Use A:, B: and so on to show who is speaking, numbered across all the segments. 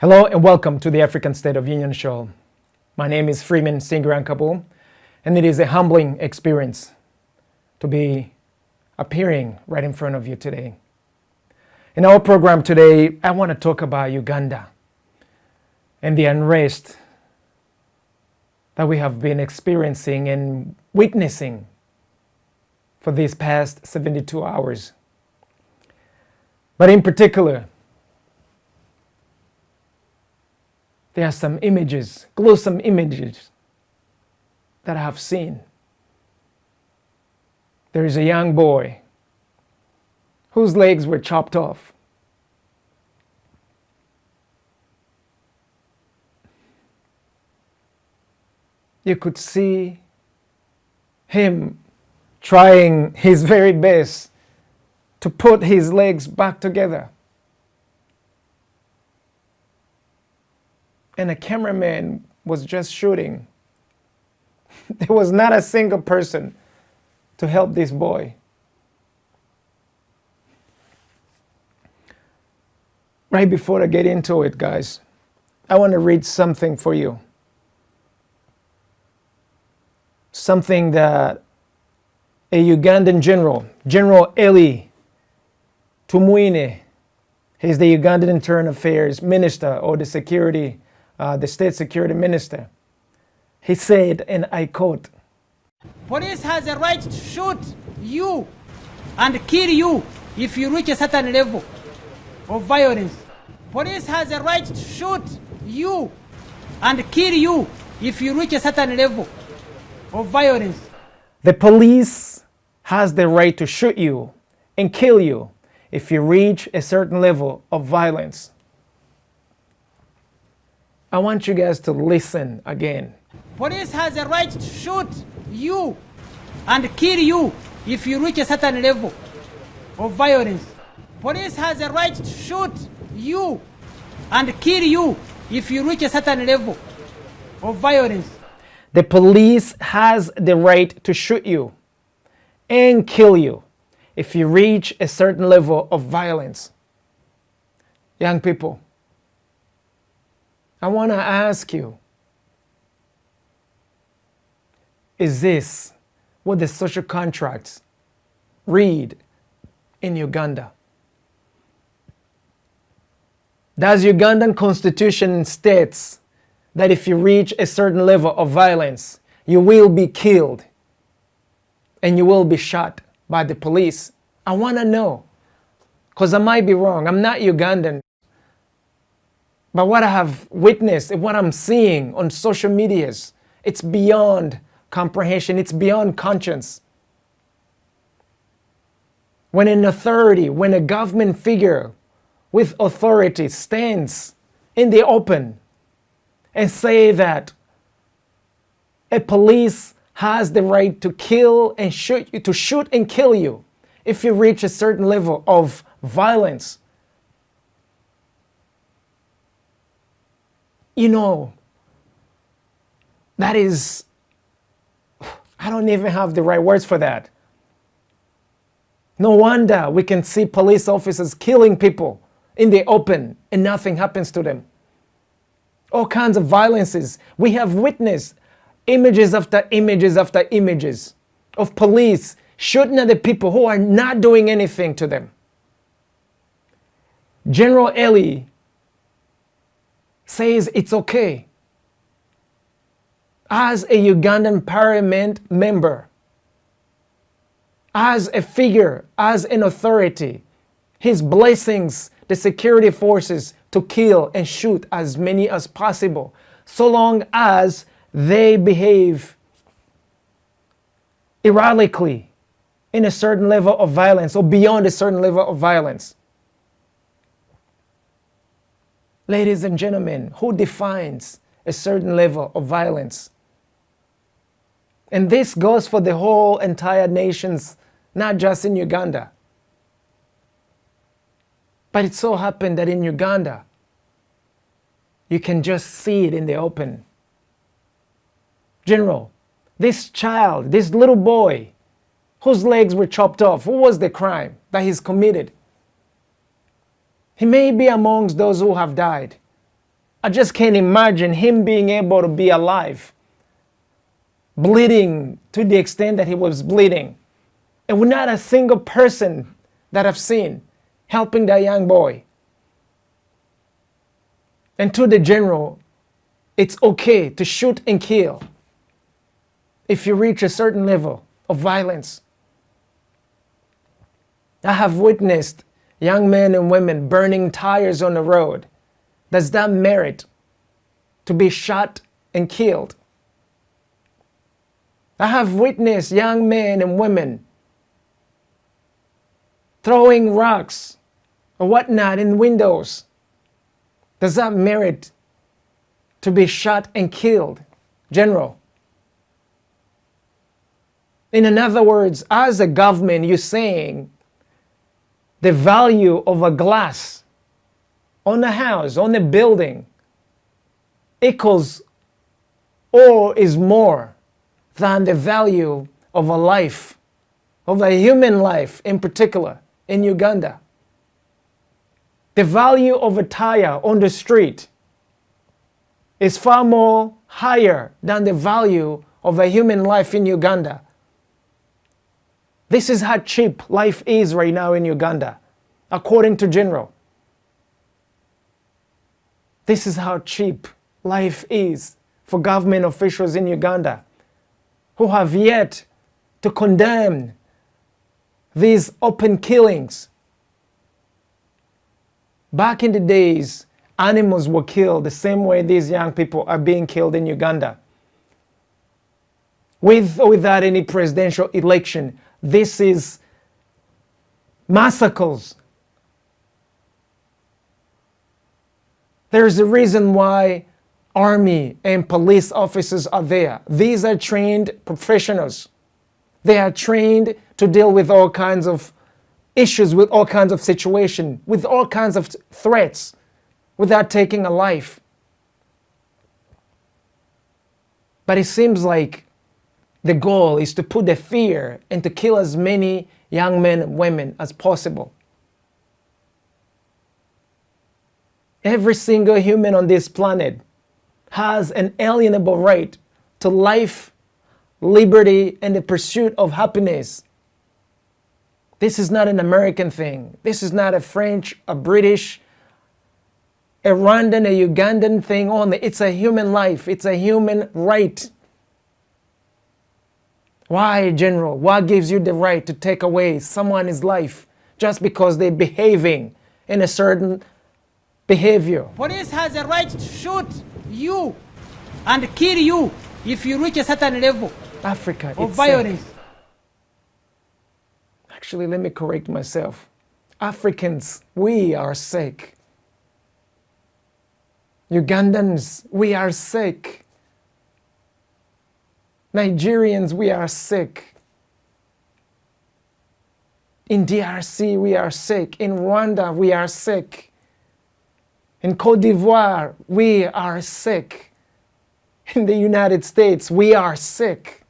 A: Hello and welcome to the African State of Union show. My name is Freeman Singirankabo, and it is a humbling experience to be appearing right in front of you today. In our program today, I want to talk about Uganda and the unrest that we have been experiencing and witnessing for these past 72 hours. But in particular, there are some images, gruesome images that I have seen. There is a young boy whose legs were chopped off. You could see him trying his very best to put his legs back together. And a cameraman was just shooting. There was not a single person to help this boy. Right before I get into it, guys, I want to read something for you. Something that a Ugandan general, General Eli Tumwine, he's the Ugandan Internal Affairs Minister or the State Security Minister. He said, and I quote,
B: "Police has a right to shoot you and kill you if you reach a certain level of violence. Police has a right to shoot you and kill you if you reach a certain level of violence."
A: The police has the right to shoot you and kill you if you reach a certain level of violence. I want you guys to listen again.
B: Police has a right to shoot you and kill you if you reach a certain level of violence. Police has a right to shoot you and kill you if you reach a certain level of violence.
A: The police has the right to shoot you and kill you if you reach a certain level of violence. Young people, I want to ask you, is this what the social contracts read in Uganda? Does Ugandan constitution states that if you reach a certain level of violence, you will be killed and you will be shot by the police? I want to know, because I might be wrong. I'm not Ugandan. But what I have witnessed and what I'm seeing on social medias, it's beyond comprehension. It's beyond conscience. When an authority, when a government figure with authority stands in the open and say that a police has the right to kill and shoot you, to shoot and kill you if you reach a certain level of violence, you know, that is, I don't even have the right words for that. No wonder we can see police officers killing people in the open and nothing happens to them. All kinds of violences. We have witnessed images after images after images of police shooting at the people who are not doing anything to them. General Eli says it's okay. As a Ugandan parliament member, as a figure, as an authority, his blessings the security forces to kill and shoot as many as possible, so long as they behave erratically in a certain level of violence or beyond a certain level of violence. Ladies and gentlemen, who defines a certain level of violence? And this goes for the whole entire nations, not just in Uganda. But it so happened that in Uganda, you can just see it in the open. General, this child, this little boy, whose legs were chopped off, what was the crime that he's committed? He may be amongst those who have died, I just can't imagine him being able to be alive, bleeding to the extent that he was bleeding. And not a single person that I've seen helping that young boy. And to the general, it's okay to shoot and kill if you reach a certain level of violence. I have witnessed young men and women burning tires on the road. Does that merit to be shot and killed? I have witnessed young men and women throwing rocks or whatnot in windows. Does that merit to be shot and killed, General? In other words, as a government, you're saying the value of a glass on a house, on a building, equals or is more than the value of a life, of a human life in particular, in Uganda. The value of a tire on the street is far more higher than the value of a human life in Uganda. This is how cheap life is right now in Uganda, according to General. This is how cheap life is for government officials in Uganda, who have yet to condemn these open killings. Back in the days, animals were killed the same way these young people are being killed in Uganda. With or without any presidential election, this is massacres. There's a reason why army and police officers are there. These are trained professionals. They are trained to deal with all kinds of issues, with all kinds of situations, with all kinds of threats, without taking a life. But it seems like the goal is to put the fear and to kill as many young men and women as possible. Every single human on this planet has an alienable right to life, liberty, and the pursuit of happiness. This is not an American thing. This is not a French, a British, a Rwandan, a Ugandan thing only. It's a human life. It's a human right. Why, General? What gives you the right to take away someone's life just because they're behaving in a certain behavior?
B: Police has a right to shoot you and kill you if you reach a certain level
A: Africa
B: of
A: it's
B: violence.
A: sick. Actually, let me correct myself. Africans, we are sick. Ugandans, we are sick. Nigerians, we are sick. In DRC, we are sick. In Rwanda, we are sick. In Cote d'Ivoire, we are sick. In the United States, we are sick.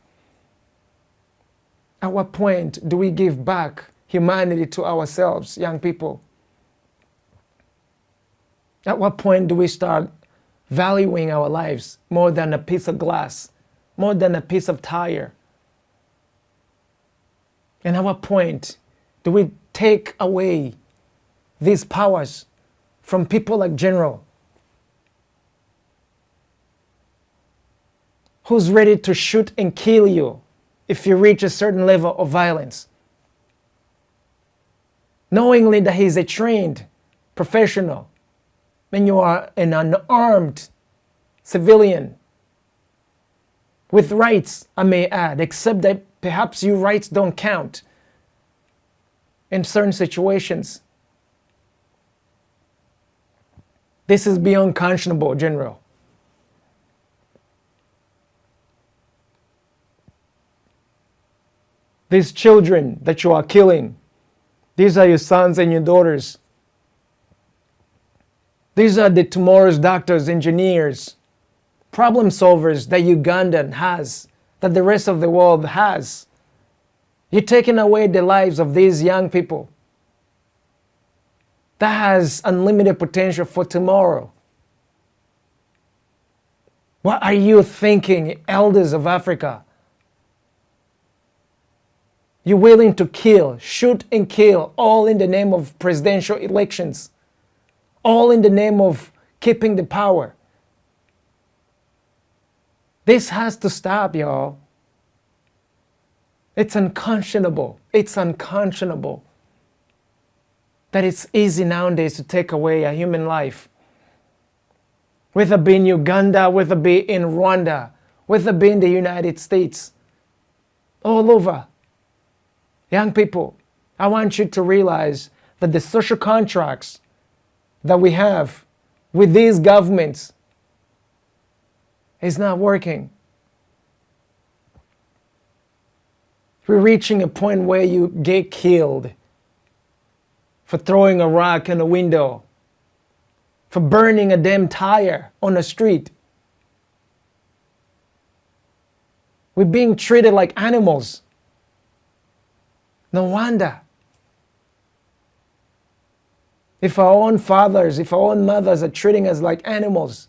A: At what point do we give back humanity to ourselves, young people? At what point do we start valuing our lives more than a piece of glass, more than a piece of tire? And at what point do we take away these powers from people like General, who's ready to shoot and kill you if you reach a certain level of violence, knowingly that he's a trained professional and you are an unarmed civilian with rights, I may add, except that perhaps your rights don't count in certain situations. This is beyond conscionable, General. These children that you are killing, these are your sons and your daughters. These are the tomorrow's doctors, engineers, problem solvers that Ugandan has, that the rest of the world has. You're taking away the lives of these young people that has unlimited potential for tomorrow. What are you thinking, elders of Africa? You're willing to kill, shoot and kill, all in the name of presidential elections, all in the name of keeping the power. This has to stop, y'all. It's unconscionable. It's unconscionable that it's easy nowadays to take away a human life. Whether it be in Uganda, whether it be in Rwanda, whether it be in the United States, all over. Young people, I want you to realize that the social contracts that we have with these governments is not working. We're reaching a point where you get killed for throwing a rock in a window, for burning a damn tire on the street. We're being treated like animals. No wonder. If our own fathers, if our own mothers are treating us like animals,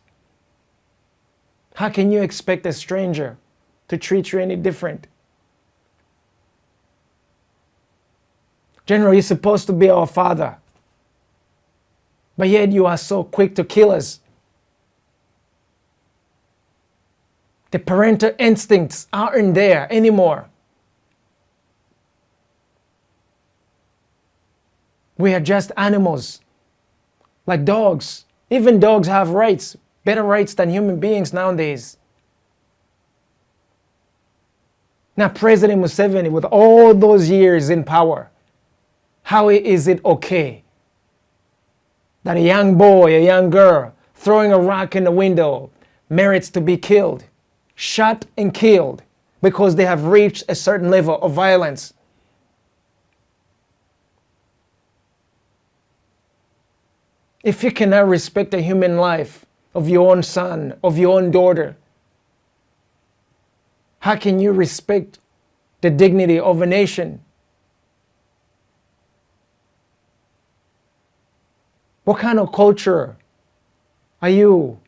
A: how can you expect a stranger to treat you any different? General, you're supposed to be our father, but yet you are so quick to kill us. The parental instincts aren't there anymore. We are just animals, like dogs. Even dogs have rights, better rights than human beings nowadays. Now, President Museveni, with all those years in power, how is it okay that a young boy, a young girl, throwing a rock in the window merits to be killed, shot and killed, because they have reached a certain level of violence? If you cannot respect the human life of your own son, of your own daughter, how can you respect the dignity of a nation? What kind of culture are you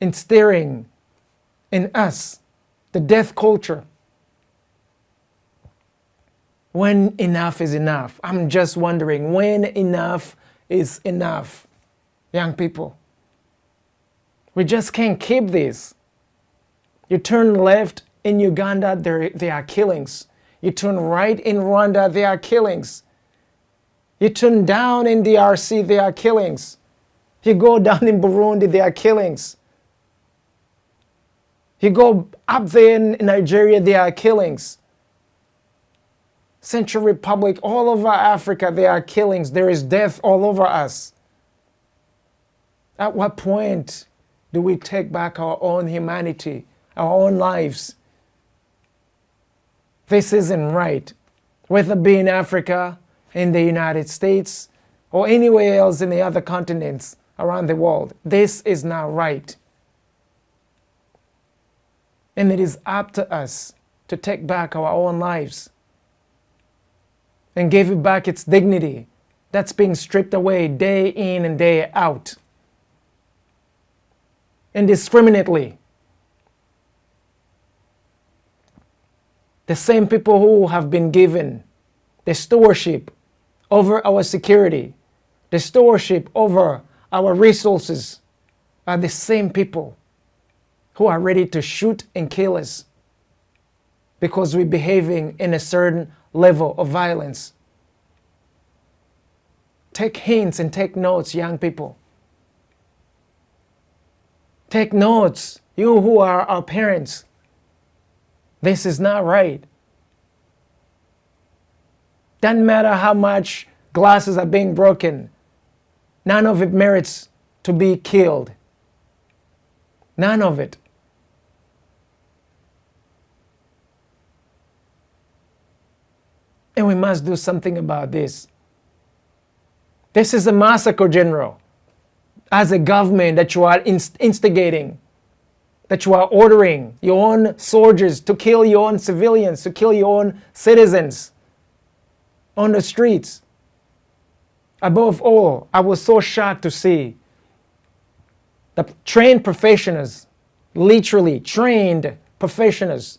A: instilling in us? The death culture. When enough is enough? I'm just wondering, when enough is enough? Young people, we just can't keep this. You turn left in Uganda, there are killings. You turn right in Rwanda, there are killings. You turn down in DRC, there are killings. You go down in Burundi, there are killings. You go up there in Nigeria, there are killings. Central Republic, all over Africa, there are killings. There is death all over us. At what point do we take back our own humanity, our own lives? This isn't right. Whether it be in Africa, in the United States, or anywhere else in the other continents around the world, this is not right. And it is up to us to take back our own lives and give it back its dignity that's being stripped away day in and day out, indiscriminately. The same people who have been given the stewardship over our security, the stewardship over our resources, are the same people who are ready to shoot and kill us because we're behaving in a certain level of violence. Take hints and take notes, young people. Take notes, you who are our parents. This is not right. Doesn't matter how much glasses are being broken. None of it merits to be killed. None of it. And we must do something about this. This is a massacre, General. As a government that you are instigating, that you are ordering your own soldiers to kill your own civilians, to kill your own citizens on the streets. Above all, I was so shocked to see the trained professionals literally trained professionals,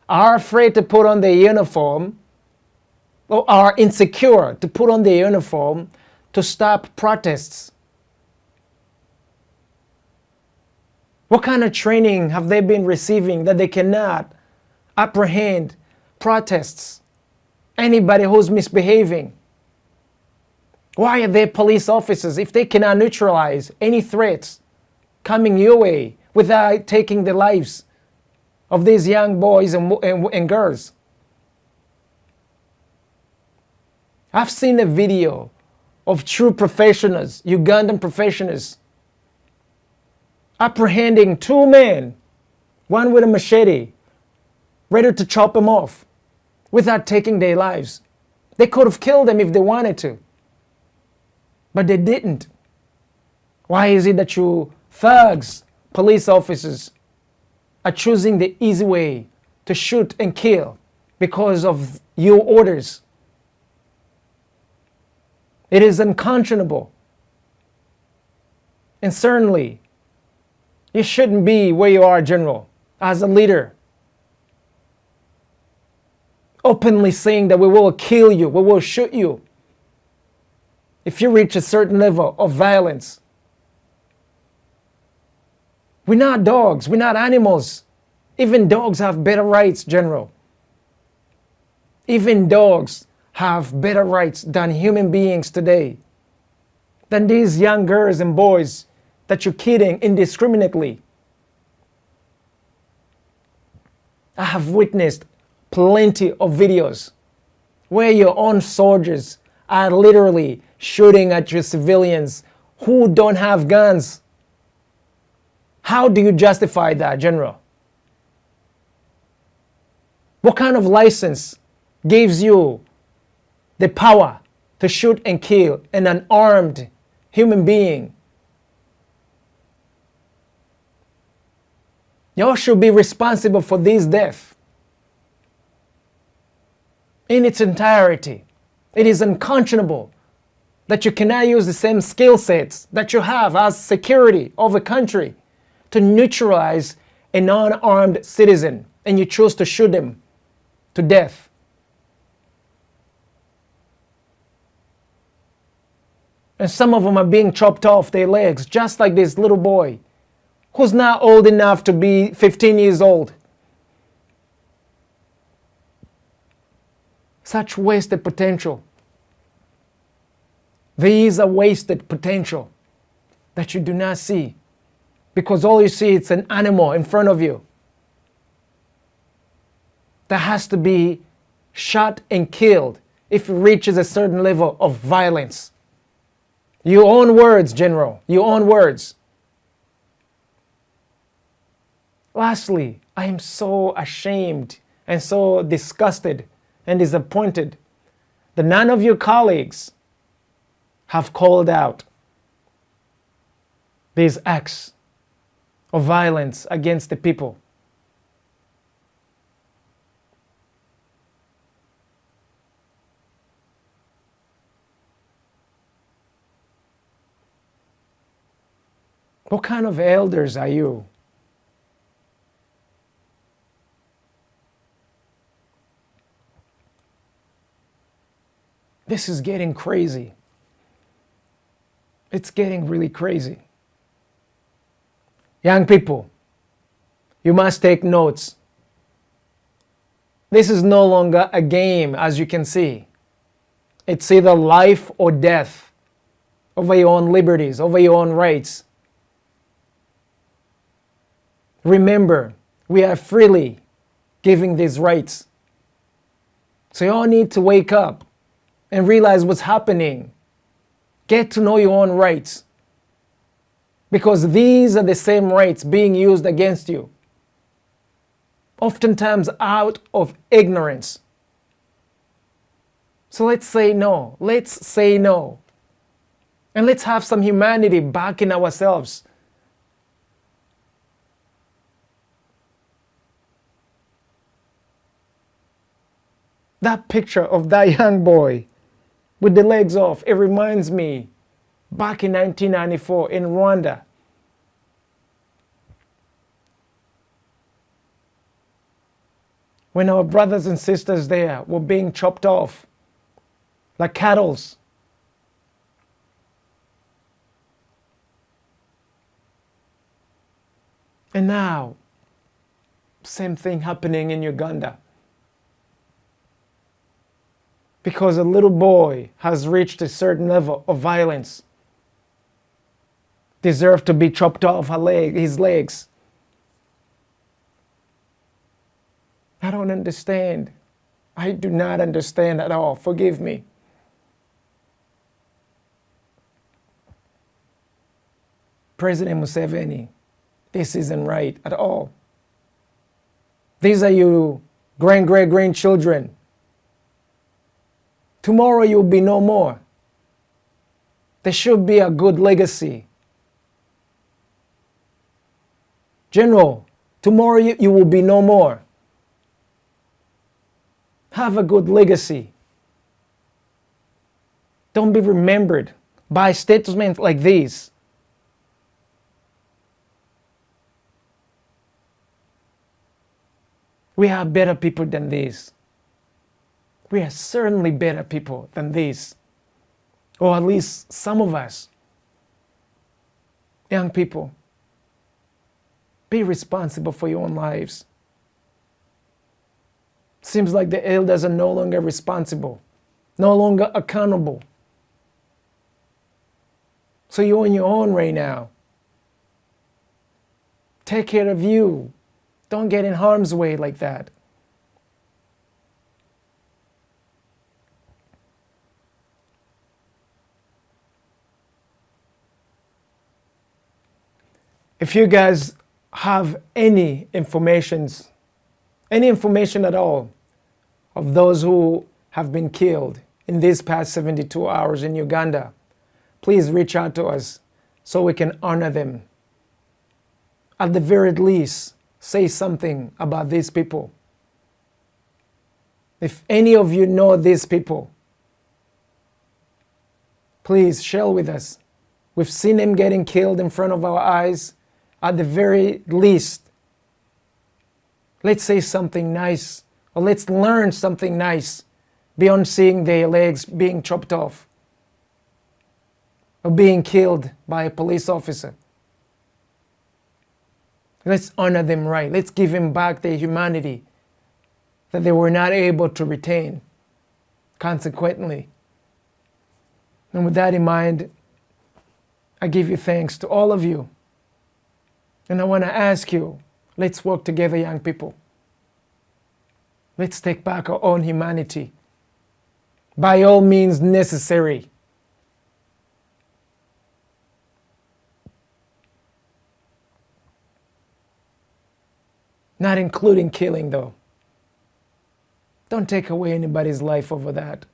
A: are afraid to put on their uniform or are insecure to put on their uniform to stop protests? What kind of training have they been receiving that they cannot apprehend protests, anybody who's misbehaving? Why are they police officers if they cannot neutralize any threats coming your way without taking the lives of these young boys and girls? I've seen a video of true professionals, Ugandan professionals, apprehending two men, one with a machete, ready to chop them off without taking their lives. They could have killed them if they wanted to, but they didn't. Why is it that you thugs, police officers, are choosing the easy way to shoot and kill because of your orders? It is unconscionable. And certainly, you shouldn't be where you are, General, as a leader, openly saying that we will kill you, we will shoot you if you reach a certain level of violence. We're not dogs, we're not animals. Even dogs have better rights, General. Even dogs have better rights than human beings today, than these young girls and boys that you're killing indiscriminately. I have witnessed plenty of videos where your own soldiers are literally shooting at your civilians who don't have guns. How do you justify that, General? What kind of license gives you the power to shoot and kill an unarmed human being? Y'all should be responsible for this death in its entirety. It is unconscionable that you cannot use the same skill sets that you have as security of a country to neutralize a non-armed citizen, and you choose to shoot them to death. And some of them are being chopped off their legs, just like this little boy who's not old enough to be 15 years old. Such wasted potential. These are wasted potential that you do not see, because all you see is an animal in front of you that has to be shot and killed if it reaches a certain level of violence. Your own words, General, your own words. Lastly, I am so ashamed and so disgusted and disappointed that none of your colleagues have called out these acts of violence against the people. What kind of elders are you? This is getting crazy. It's getting really crazy. Young people, you must take notes. This is no longer a game, as you can see. It's either life or death over your own liberties, over your own rights. Remember, we are freely giving these rights. So you all need to wake up and realize what's happening. Get to know your own rights, because these are the same rights being used against you, oftentimes out of ignorance. So let's say no. Let's say no. And let's have some humanity back in ourselves. That picture of that young boy with the legs off, it reminds me back in 1994 in Rwanda. when our brothers and sisters there were being chopped off like cattle. And now, same thing happening in Uganda. Because a little boy has reached a certain level of violence, deserve to be chopped off his legs. I don't understand. I do not understand at all. Forgive me. President Museveni, this isn't right at all. These are your grandchildren. Tomorrow you'll be no more. There should be a good legacy. General, tomorrow you will be no more. Have a good legacy. Don't be remembered by statements like these. We are better people than these. We are certainly better people than these. Or at least some of us. Young people, be responsible for your own lives. Seems like the elders are no longer responsible, no longer accountable. So you're on your own right now. Take care of you. Don't get in harm's way like that. If you guys have any information at all of those who have been killed in these past 72 hours in Uganda, please reach out to us so we can honor them. At the very least, say something about these people. If any of you know these people, please share with us. We've seen them getting killed in front of our eyes. At the very least, let's say something nice, or let's learn something nice beyond seeing their legs being chopped off or being killed by a police officer. Let's honor them right. Let's give them back their humanity that they were not able to retain, consequently. And with that in mind, I give you thanks to all of you. And I want to ask you, let's work together, young people. Let's take back our own humanity. By all means necessary. Not including killing, though. Don't take away anybody's life over that.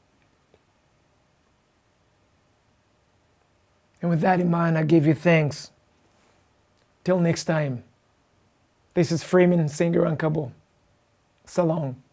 A: And with that in mind, I give you thanks. Till next time, this is Freeman Singirankabo. So long.